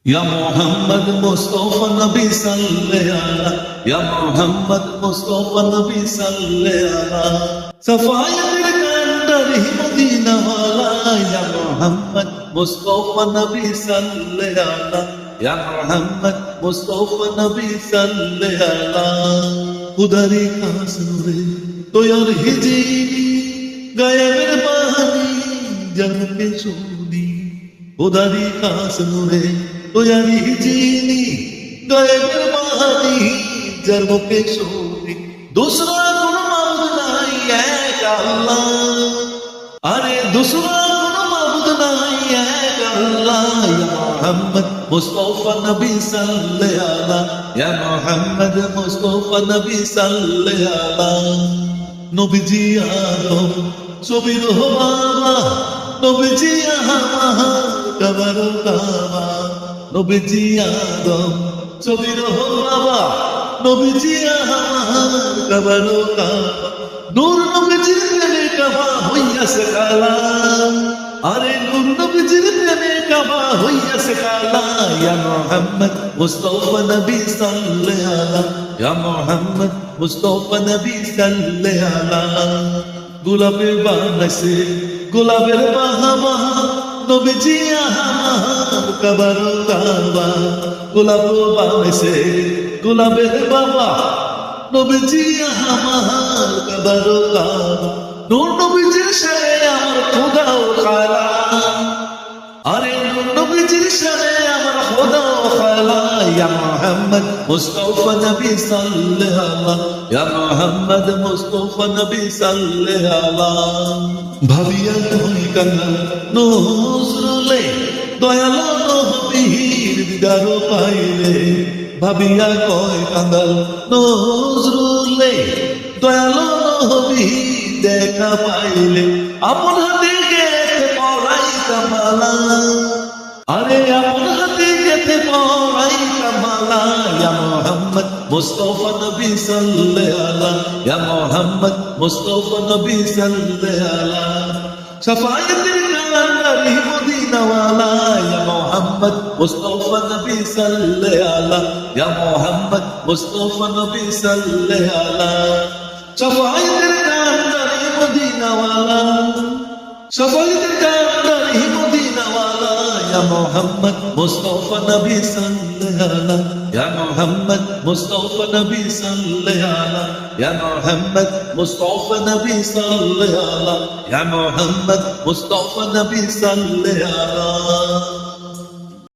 Ya Muhammad Mustafa Nabi salli ala Ya Muhammad Mustafa Nabi salli ala Safayatil kandari Madina wala Ya Muhammad Mustafa Nabi salli ala Ya Muhammad Mustafa Nabi salli ala Khudari khas nure to yar hiji gayeber bahani jam ke suni Khudari khas nure तो यारी जीनी गायब महानी जन्म के सोनी दूसरा गुण माबूद नहीं है क्या अल्लाह अरे दूसरा गुण माबूद नहीं है क्या अल्लाह या मोहम्मद मुस्तफा नबी सल्लल्लाहु अलैहि या मोहम्मद मुस्तफा नबी सल्लल्लाहु अलैहि नबीजी आदम सबिर हो बाबा नबीजी आहा कबरो काबा নবীজি আদম ছবির বাবা নবীজি আমার কাবারো কাবা নূর নবীজির প্রেমে কাবা হইয়াছে কালা আরে নূর নবীজির প্রেমে কাবা হইয়াছে কালা ইয়া মুহাম্মদ মুস্তাফা নবী সাল্লাল্লাহু আলাইহি ইয়া মুহাম্মদ মুস্তাফা নবী সাল্লাল্লাহু আলাইহি গোলাপের বানাইছে গোলাপের বাহাবা নবীজি আমার কাবারো কাবা গোলাপ বানাইছে গোলাপের বাবা নবীজি আমার কাবারো কাবা নূর নবীজির সাথে আমার খোদাও খালা আরে নূর নবীজির সাথে আমার খোদাও খালা ইয়া মুহাম্মদ মুস্তাফা নবী সাল্লাল্লাহু আলাইহি ইয়া মুহাম্মদ মুস্তাফা নবী সাল্লাল্লাহু আলাইহি ভাবিয়া কই কাঙ্গাল নজরুলে দয়ালো নবীর দিদার পাইলে ভাবিয়া কই কাঙ্গাল নজরুলে দয়ালো নবীর দেখা পাইলে আপন হাতে গেতে পড়াই কামালা আরে আপন হাতে গেতে পড়াই কামালা ইয়া মুহাম্মদ মুস্তাফা নবী সাল্লাল্লাহু আলাইহি ইয়া মুহাম্মদ মুস্তাফা নবী সাল্লাল্লাহু আলাইহি শাফায়াতুল কালারি মদিনা ওয়ালা ইয়া মুহাম্মদ মুস্তাফা নবী সাল্লাল্লাহু আলাইহি ইয়া মুহাম্মদ মুস্তাফা নবী সাল্লাল্লাহু আলাইহি শাফায়াতুল কালারি মদিনা ওয়ালা শাফায়াতুল কালারি মদিনা ওয়ালা ইয়া মুহাম্মদ মুস্তাফা নবী সাল্লাল্লাহু আলাইহি ইয়া মুহাম্মদ মুস্তাফা নবী সাল্লাল্লাহু আলাইহি ইয়া মুহাম্মদ মুস্তাফা নবী সাল্লাল্লাহু আলাইহি ইয়া মুহাম্মদ মুস্তাফা নবী সাল্লাল্লাহু আলাইহি